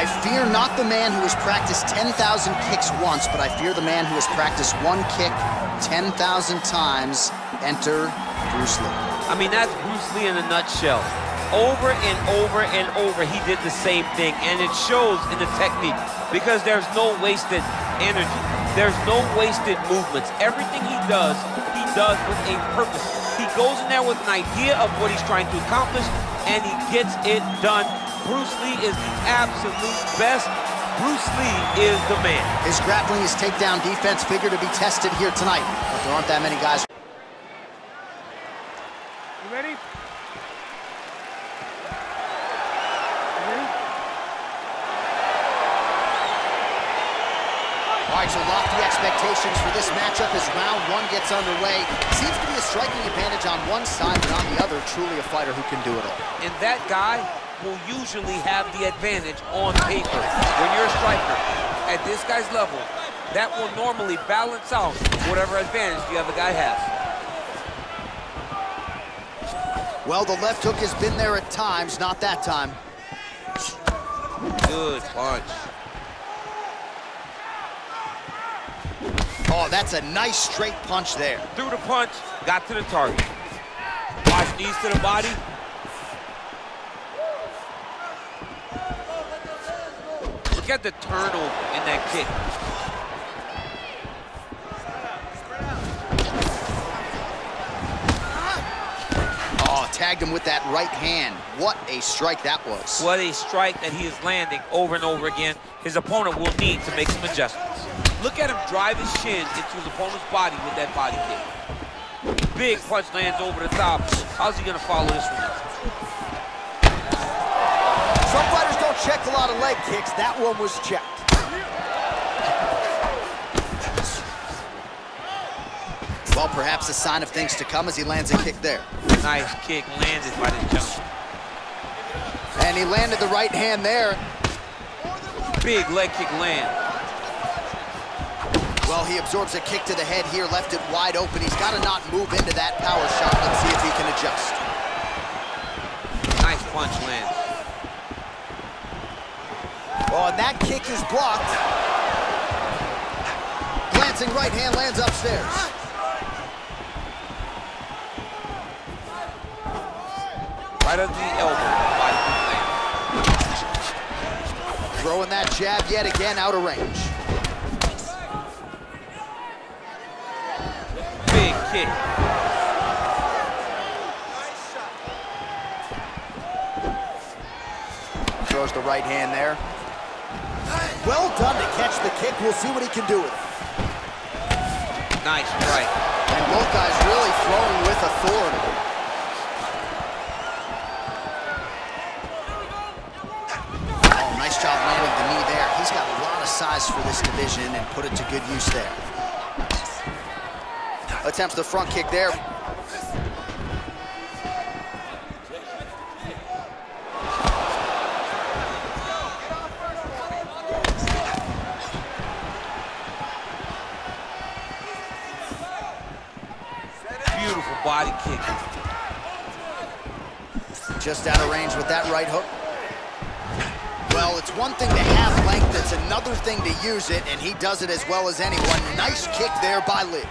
I fear not the man who has practiced 10,000 kicks once, but I fear the man who has practiced one kick 10,000 times. Enter Bruce Lee. I mean, that's Bruce Lee in a nutshell. Over and over and over, he did the same thing, and it shows in the technique because there's no wasted energy. There's no wasted movements. Everything he does with a purpose. He goes in there with an idea of what he's trying to accomplish, and he gets it done. Bruce Lee is the absolute best. Bruce Lee is the man. His grappling, his takedown defense figure to be tested here tonight, but there aren't that many guys. You ready? All right, so lofty expectations for this matchup as round one gets underway. Seems to be a striking advantage on one side, but on the other, truly a fighter who can do it all. And that guy will usually have the advantage on paper. When you're a striker at this guy's level, that will normally balance out whatever advantage the other guy has. Well, the left hook has been there at times, not that time. Good punch. Oh, that's a nice straight punch there. Threw the punch, got to the target. Watch, knees to the body. Look at the turnover in that kick. Oh, tagged him with that right hand. What a strike that was. What a strike that he is landing over and over again. His opponent will need to make some adjustments. Look at him drive his shin into his opponent's body with that body kick. Big punch lands over the top. How's he gonna follow this one up? Some fighters don't check a lot of leg kicks. That one was checked. Well, perhaps a sign of things to come as he lands a kick there. Nice kick landed by the jump. And he landed the right hand there. Big leg kick land. Well, he absorbs a kick to the head here, left it wide open. He's got to not move into that power shot. Let's see if he can adjust. Nice punch lands. Oh, and that kick is blocked. Glancing right hand lands upstairs. Right under the elbow. Throwing that jab yet again out of range. Big kick. Throws the right hand there. Well done to catch the kick. We'll see what he can do with it. Nice right. And both guys really throwing with authority. Oh, nice job landing the knee there. He's got a lot of size for this division and put it to good use there. Attempts the front kick there. Beautiful body kick. Just out of range with that right hook. Well, it's one thing to have length, it's another thing to use it, and he does it as well as anyone. Nice kick there by Lee.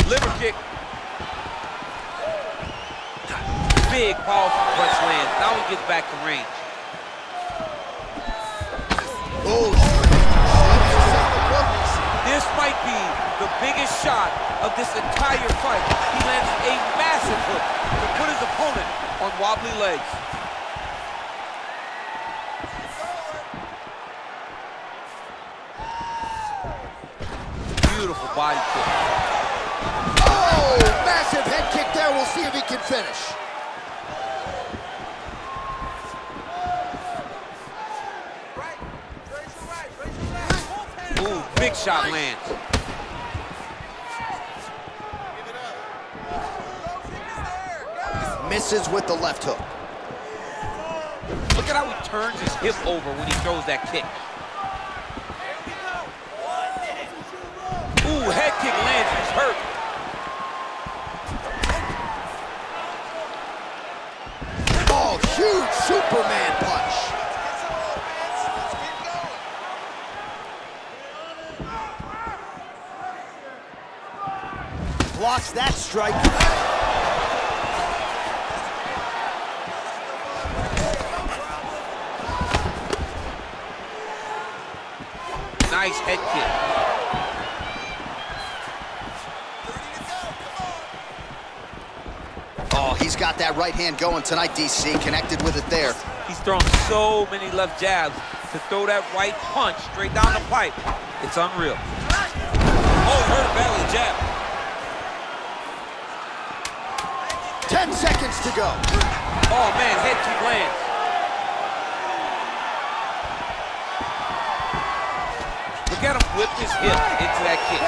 Liver kick. Big, powerful punch lands. Now he gets back to range. Oh, this might be the biggest shot of this entire fight. He lands a massive hook to put his opponent on wobbly legs. Beautiful body kick. Oh, massive head kick there. We'll see if he can finish. Ooh, big shot lands. Misses with the left hook. Look at how he turns his hip over when he throws that kick. Ooh, head kick lands, he's hurt. Oh, huge Superman punch. blocks that strike. Nice head kick. Oh, he's got that right hand going tonight, DC. Connected with it there. He's thrown so many left jabs to throw that right punch straight down the pipe. It's unreal. Oh, he hurt badly, jab. 10 seconds to go. Oh, man, head kick lands. Look at him whip his hip into that kick.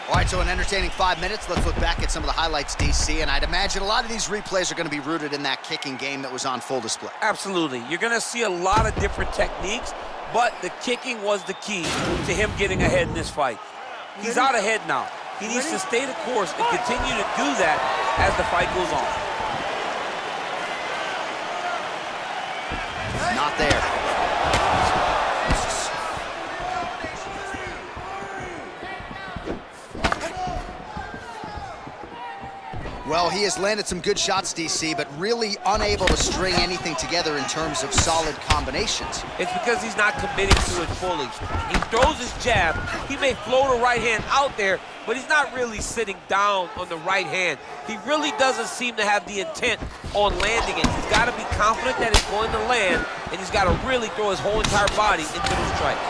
All right, so an entertaining 5 minutes. Let's look back at some of the highlights, DC, and I'd imagine a lot of these replays are going to be rooted in that kicking game that was on full display. Absolutely. You're going to see a lot of different techniques, but the kicking was the key to him getting ahead in this fight. He's out ahead now. He needs to stay the course and continue to do that as the fight goes on. Not there. Well, he has landed some good shots, DC, but really unable to string anything together in terms of solid combinations. It's because he's not committing to it fully. He throws his jab. He may float a right hand out there, but he's not really sitting down on the right hand. He really doesn't seem to have the intent on landing it. He's got to be confident that it's going to land, and he's got to really throw his whole entire body into the strike.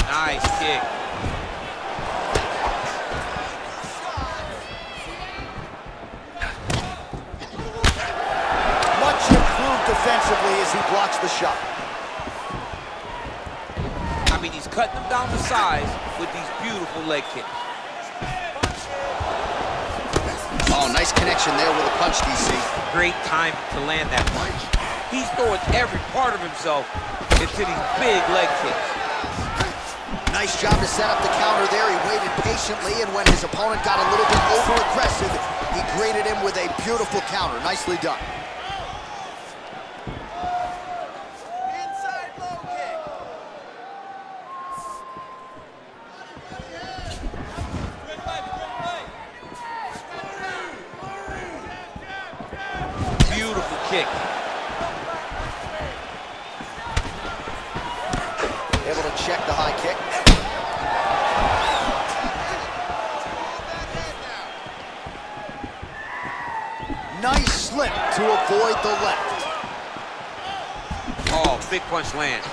Nice kick. Defensively as he blocks the shot. I mean, he's cutting them down to size with these beautiful leg kicks. Oh, nice connection there with a punch, DC. Great time to land that punch. He's throwing every part of himself into these big leg kicks. Nice job to set up the counter there. He waited patiently, and when his opponent got a little bit over-aggressive, he greeted him with a beautiful counter. Nicely done. Kick. Able to check the high kick. Nice slip to avoid the left. Oh, big punch lands.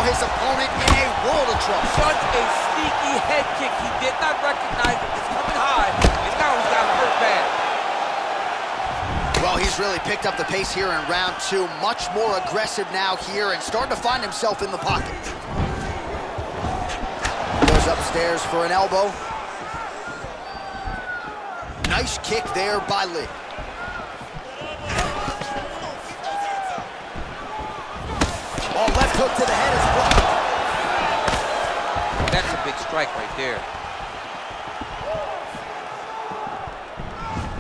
His opponent in a world of trouble. Such a sneaky head kick. He did not recognize it was coming high, and now he's got hurt bad. Well, he's really picked up the pace here in round two. Much more aggressive now here and starting to find himself in the pocket. Goes upstairs for an elbow. Nice kick there by Lí. Oh, left hook to the head is blocked. That's a big strike right there.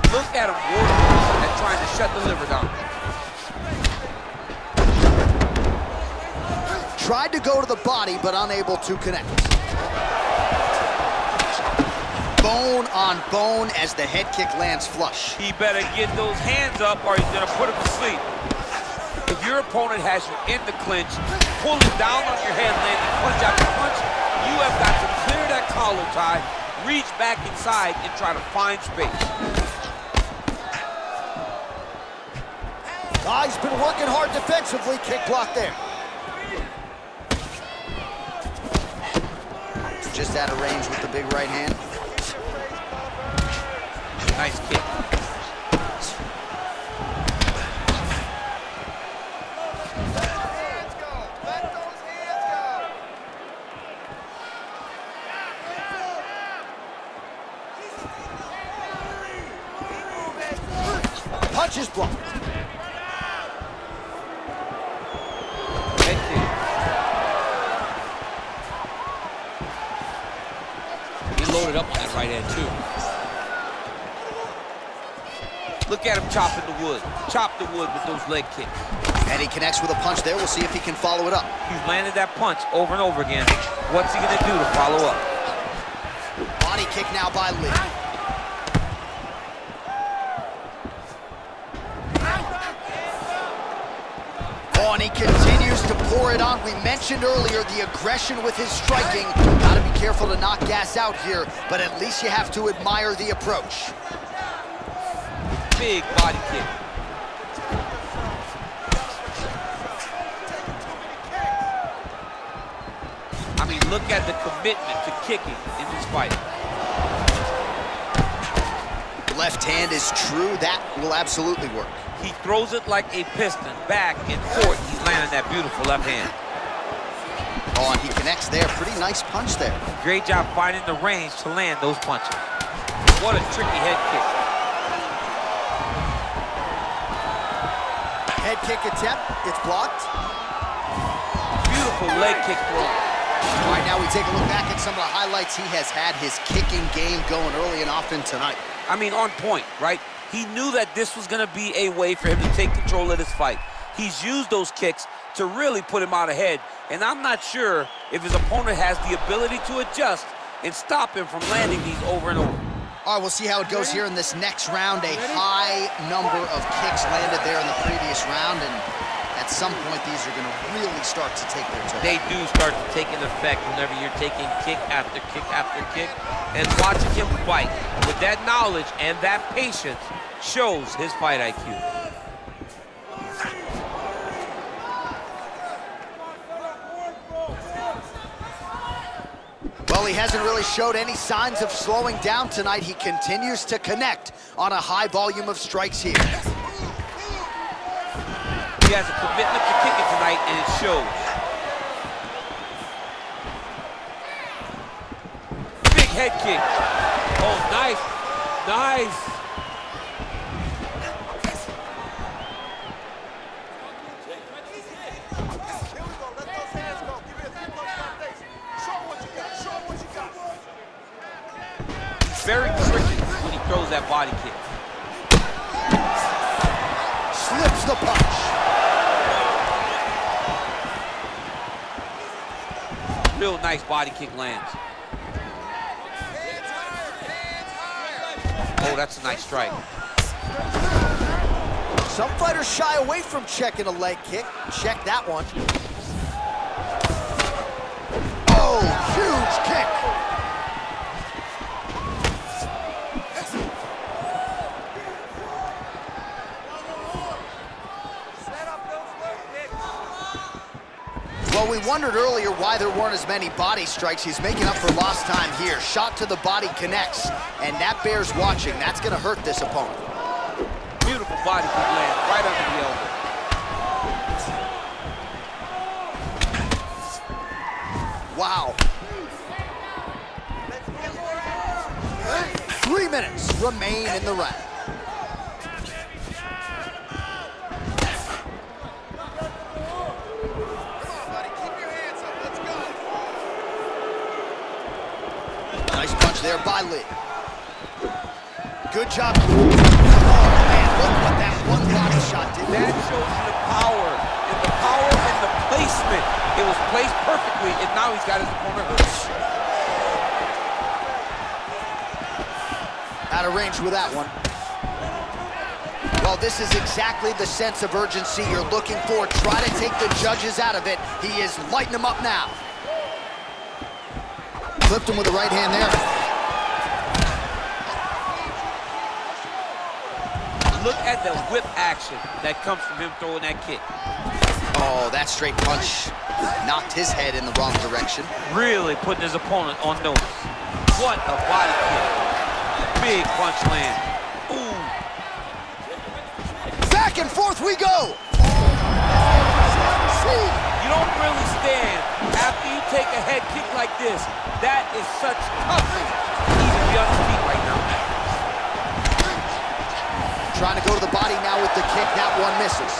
Look at him working and trying to shut the liver down. Tried to go to the body, but unable to connect. Bone on bone as the head kick lands flush. He better get those hands up or he's gonna put him to sleep. If your opponent has you in the clinch, pulling down on your head, landing punch after punch, you have got to clear that collar tie, reach back inside, and try to find space. He's been working hard defensively. Kick block there. Just out of range with the big right hand. Nice kick. Punch is blocked. Head kick. He loaded up on that right hand too. Look at him chopping the wood. Chop the wood with those leg kicks. And he connects with a punch there. We'll see if he can follow it up. He's landed that punch over and over again. What's he gonna do to follow up? Body kick now by Lí. Oh, and he continues to pour it on. We mentioned earlier the aggression with his striking. Gotta be careful to not gas out here, but at least you have to admire the approach. Big body kick. I mean, look at the commitment to kicking in this fight. Left hand is true. That will absolutely work. He throws it like a piston, back and forth. He's landing that beautiful left hand. Oh, and he connects there. Pretty nice punch there. Great job finding the range to land those punches. What a tricky head kick. Head kick attempt. It's blocked. Beautiful leg kick throw. All right, now we take a look back at some of the highlights. He has had his kicking game going early and often tonight. I mean, on point, right? He knew that this was going to be a way for him to take control of this fight. He's used those kicks to really put him out ahead, and I'm not sure if his opponent has the ability to adjust and stop him from landing these over and over. All right, we'll see how it goes here in this next round. A high number of kicks landed there in the previous round, and at some point, these are going to really start to take their toll. They do start to take an effect whenever you're taking kick after kick after kick, and watching him fight with that knowledge and that patience shows his fight IQ. Well, he hasn't really showed any signs of slowing down tonight. He continues to connect on a high volume of strikes here. He has a commitment to kicking tonight, and it shows. Big head kick. Oh, nice. Nice. Very tricky when he throws that body kick. Slips the punch. Real nice body kick lands. Oh, that's a nice strike. Some fighters shy away from checking a leg kick. Check that one. Oh, huge kick. Well, we wondered earlier why there weren't as many body strikes. He's making up for lost time here. Shot to the body connects, and that bears watching. That's going to hurt this opponent. Beautiful body kick land right under the elbow. Wow. 3 minutes remain in the round. Nice punch there by Lí. Good job. Oh, man, look what that one body shot did. That shows you the power and the placement. It was placed perfectly, and now he's got his opponent hurt. Out of range with that one. Well, this is exactly the sense of urgency you're looking for. Try to take the judges out of it. He is lighting them up now. Flipped him with the right hand there. Look at the whip action that comes from him throwing that kick. Oh, that straight punch knocked his head in the wrong direction. Really putting his opponent on notice. What a body kick. Big punch land. Ooh. Back and forth we go. You don't really stand after you take a head kick like this. That is such toughness to even be on his feet right now. Trying to go to the body now with the kick. That one misses.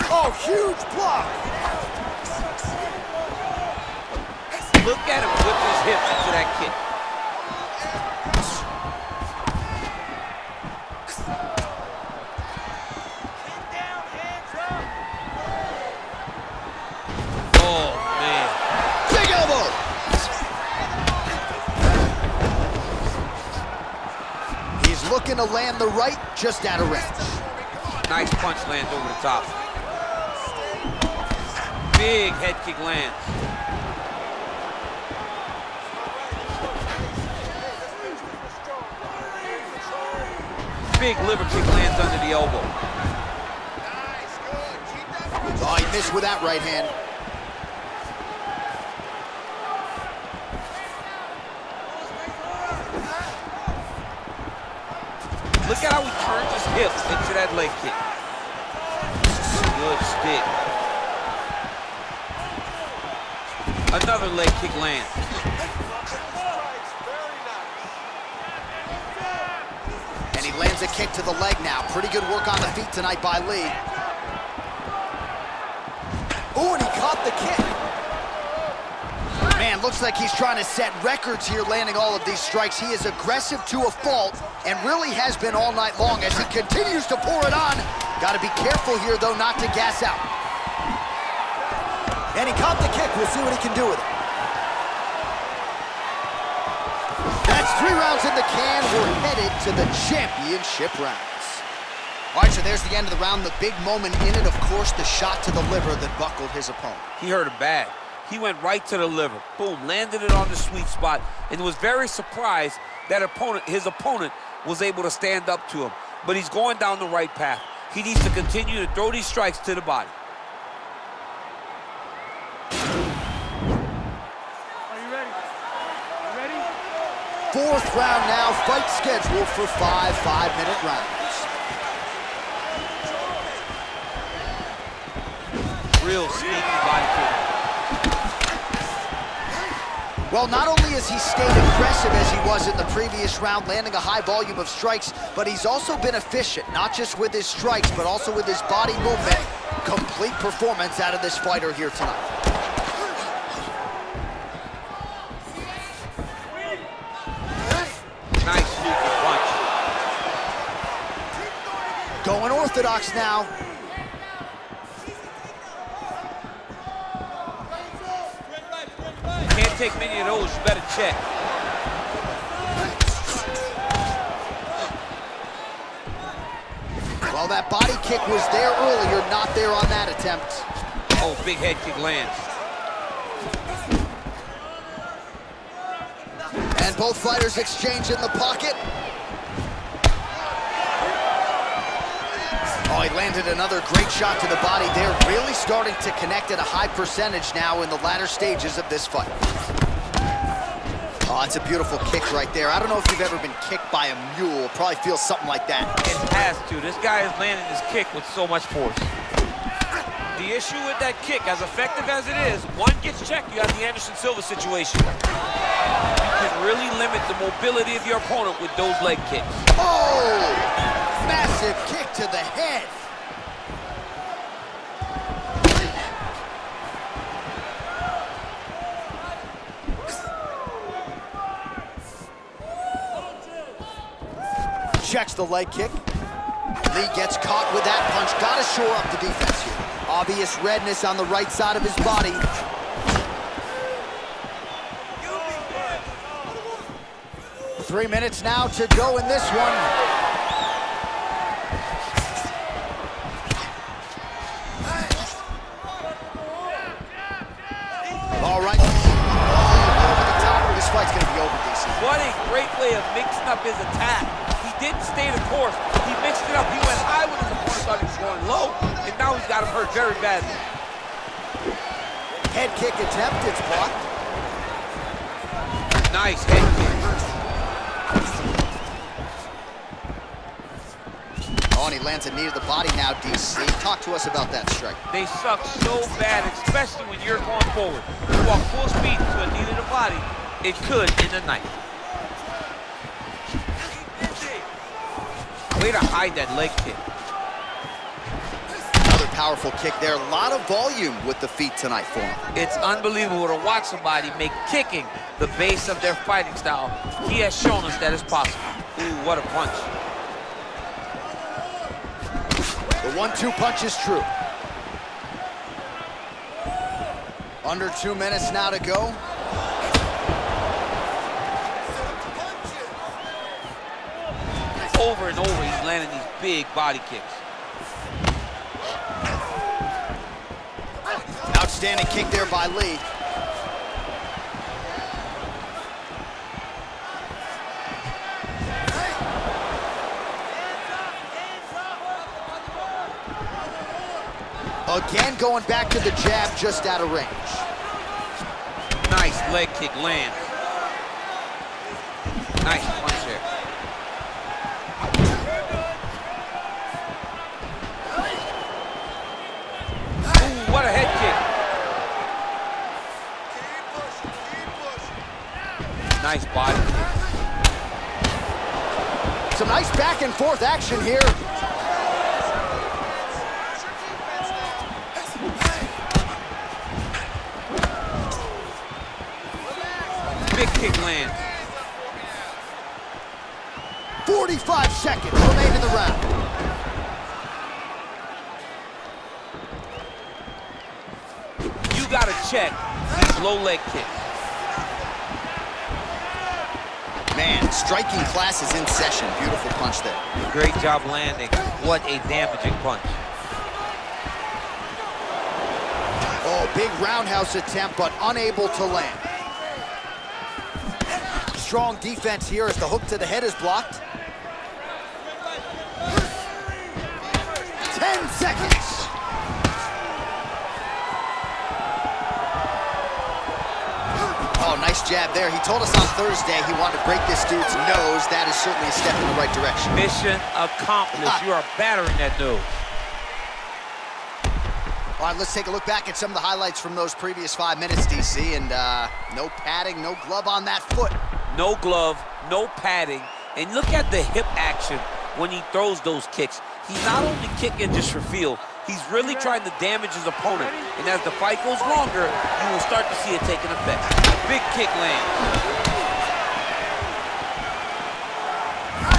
Oh, huge block. Look at him whip his hips into that kick. looking to land the right, just out of range. Nice punch lands over the top. Big head kick lands. Big liver kick lands under the elbow. Oh, he missed with that right hand. Look at how he turns his hips into that leg kick. Good stick. Another leg kick lands. And he lands a kick to the leg now. Pretty good work on the feet tonight by Lí. Ooh, and he caught the kick. Man, looks like he's trying to set records here, landing all of these strikes. He is aggressive to a fault, and really has been all night long as he continues to pour it on. Got to be careful here, though, not to gas out. And he caught the kick. We'll see what he can do with it. That's 3 rounds in the can. We're headed to the championship rounds. All right, so there's the end of the round. The big moment in it, of course, the shot to the liver that buckled his opponent. He hurt him bad. He went right to the liver. Boom, landed it on the sweet spot, and was very surprised that his opponent was able to stand up to him. But he's going down the right path. He needs to continue to throw these strikes to the body. Are you ready? You ready? 4th round now, fight scheduled for 5 5-minute rounds. Real sneaky body kick. Well, not only has he stayed aggressive as he was in the previous round, landing a high volume of strikes, but he's also been efficient, not just with his strikes, but also with his body movement. Complete performance out of this fighter here tonight. Nice sneaky punch. Going orthodox now. Can't take many of those, you better check. Well, that body kick was there earlier, not there on that attempt. Oh, big head kick lands. And both fighters exchange in the pocket. Oh, he landed another great shot to the body there, really starting to connect at a high percentage now in the latter stages of this fight. Oh, it's a beautiful kick right there. I don't know if you've ever been kicked by a mule. Probably feels something like that. It has to. This guy is landing his kick with so much force. The issue with that kick, as effective as it is, one gets checked, you have the Anderson Silva situation. You can really limit the mobility of your opponent with those leg kicks. Oh! Massive kick to the head. Checks the leg kick. Lí gets caught with that punch. Got to shore up the defense here. Obvious redness on the right side of his body. 3 minutes now to go in this one. All right. Over the top. This fight's going to be over, DC. What a great way of mixing up his attack. He didn't stay the course. He mixed it up. He went high when his opponent thought he was going low, and now he's got him hurt very badly. Head kick attempt. It's blocked. Nice head kick. Oh, and he lands a knee to the body now, DC. Talk to us about that strike. They suck so bad, especially when you're going forward. You walk full speed to a knee to the body, it could end the night. Way to hide that leg kick. Another powerful kick there. A lot of volume with the feet tonight for him. It's unbelievable to watch somebody make kicking the base of their fighting style. He has shown us that it's possible. Ooh, what a punch. The 1-2 punch is true. Under 2 minutes now to go. over and over, he's landing these big body kicks. Outstanding kick there by Lí. Again, going back to the jab, just out of range. Nice leg kick lands. Nice punch there. Ooh, what a head kick. Nice body kick. Some nice back and forth action here. Big kick lands. 45 seconds remain in the round. You gotta check these low leg kicks. Man, striking class is in session. Beautiful punch there. Great job landing. What a damaging punch. Oh, big roundhouse attempt, but unable to land. Strong defense here as the hook to the head is blocked. 10 seconds. Oh, nice jab there. He told us on Thursday he wanted to break this dude's nose. That is certainly a step in the right direction. Mission accomplished. You are battering that nose. All right, let's take a look back at some of the highlights from those previous 5 minutes, DC, and no padding, no glove on that foot. No glove, no padding, and look at the hip action when he throws those kicks. He's not only kicking just for feel, he's really trying to damage his opponent, and as the fight goes longer, you will start to see it taking effect. Big kick lands.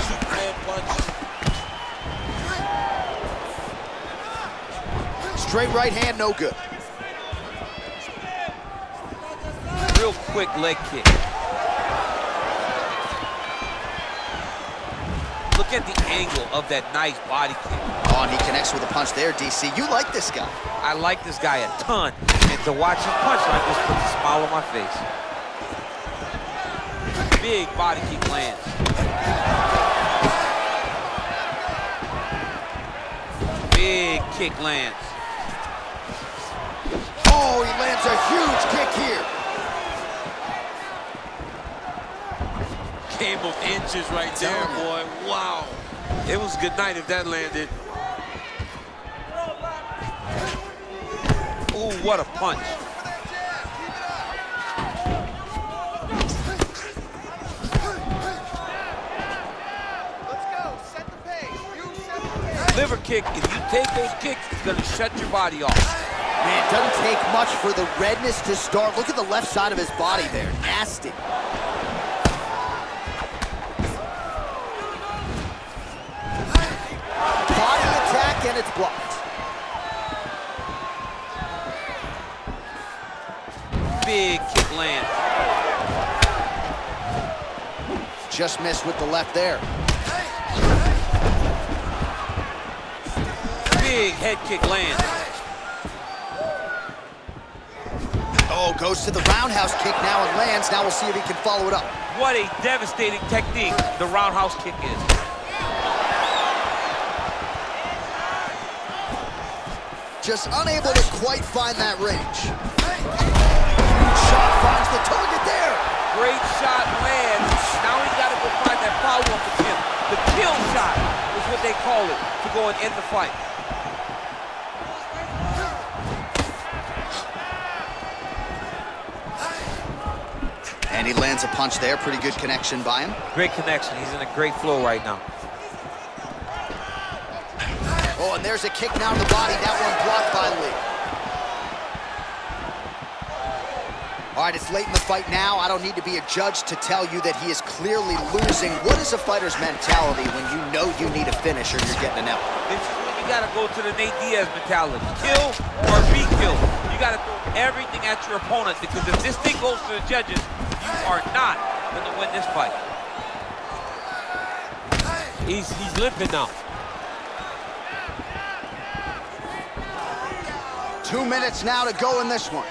Superman punch. Straight right hand, no good. Real quick leg kick. Look at the angle of that nice body kick. Oh, and he connects with a punch there, DC. You like this guy. I like this guy a ton. And to watch him punch like this puts a smile on my face. Big body kick lands. Big kick lands. Oh, he lands a huge kick here. Game of inches right there, boy. Wow. It was good night if that landed. Ooh, what a punch. Let's go. Set the pace. You set the pace. Liver kick, if you take those kicks, it's gonna shut your body off. Man, it doesn't take much for the redness to start. Look at the left side of his body there. Nasty. Body attack, and it's blocked. Big kick lands. Just missed with the left there. Big head kick lands. Oh, goes to the roundhouse kick now and lands. Now we'll see if he can follow it up. What a devastating technique the roundhouse kick is. Just unable to quite find that range. Huge shot finds the target there. Great shot lands. Now he's got to go find that follow-up attempt. The kill shot is what they call it to go and end the fight. And he lands a punch there. Pretty good connection by him. Great connection. He's in a great flow right now. Oh, and there's a kick now to the body. That one blocked by Lí. All right, it's late in the fight now. I don't need to be a judge to tell you that he is clearly losing. What is a fighter's mentality when you know you need a finish or you're getting an L? This is when you got to go to the Nate Diaz mentality. Kill or be killed. You got to throw everything at your opponent, because if this thing goes to the judges, you are not going to win this fight. He's limping now. 2 minutes now to go in this one.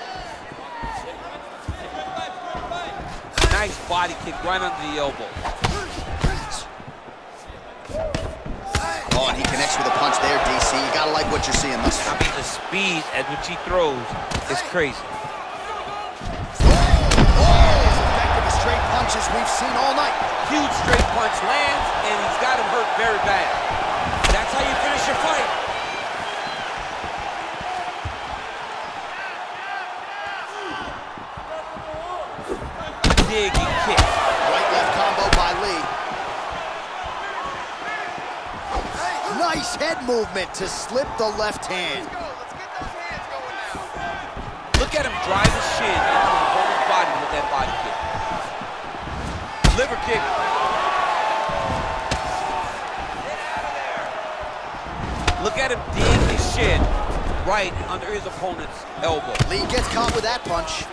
Nice body kick right under the elbow. Oh, and he connects with a punch there, DC. You gotta like what you're seeing thus far. I mean, the speed at which he throws is crazy. Effective as straight punches we've seen all night. Huge straight punch lands, and he's got him hurt very bad. That's how you finish your fight. Digging kick. Right-left combo by Lee. Nice head movement to slip the left hand. Let's get those hands going now. Look at him drive his shin into the opponent's body with that body kick. Liver kick. Look at him dig his shin right under his opponent's elbow. Lee gets caught with that punch.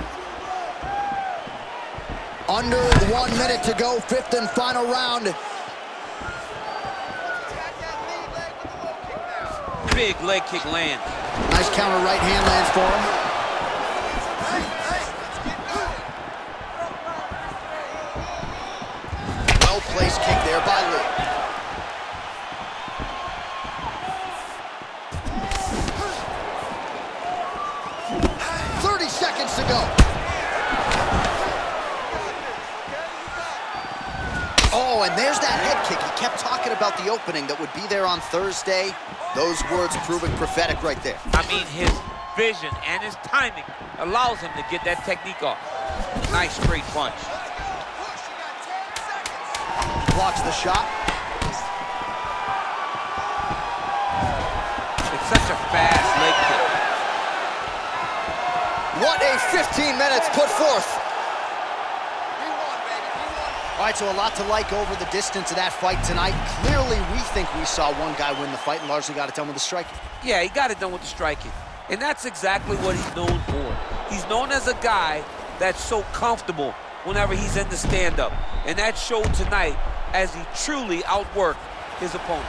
Under 1 minute to go, fifth and final round. Attack that lead leg with the low kick now. Big leg kick lands. Nice counter right hand lands for him. Well-placed kick there by Lee. 30 seconds to go. Oh, and there's that head kick. He kept talking about the opening that would be there on Thursday. Those words proving prophetic right there. I mean, his vision and his timing allows him to get that technique off. Nice straight punch. Blocks the shot. It's such a fast leg kick. What a 15 minutes put forth. All right, so a lot to like over the distance of that fight tonight. Clearly, we think we saw one guy win the fight and largely got it done with the striking. Yeah, he got it done with the striking. And that's exactly what he's known for. He's known as a guy that's so comfortable whenever he's in the stand-up. And that showed tonight as he truly outworked his opponent.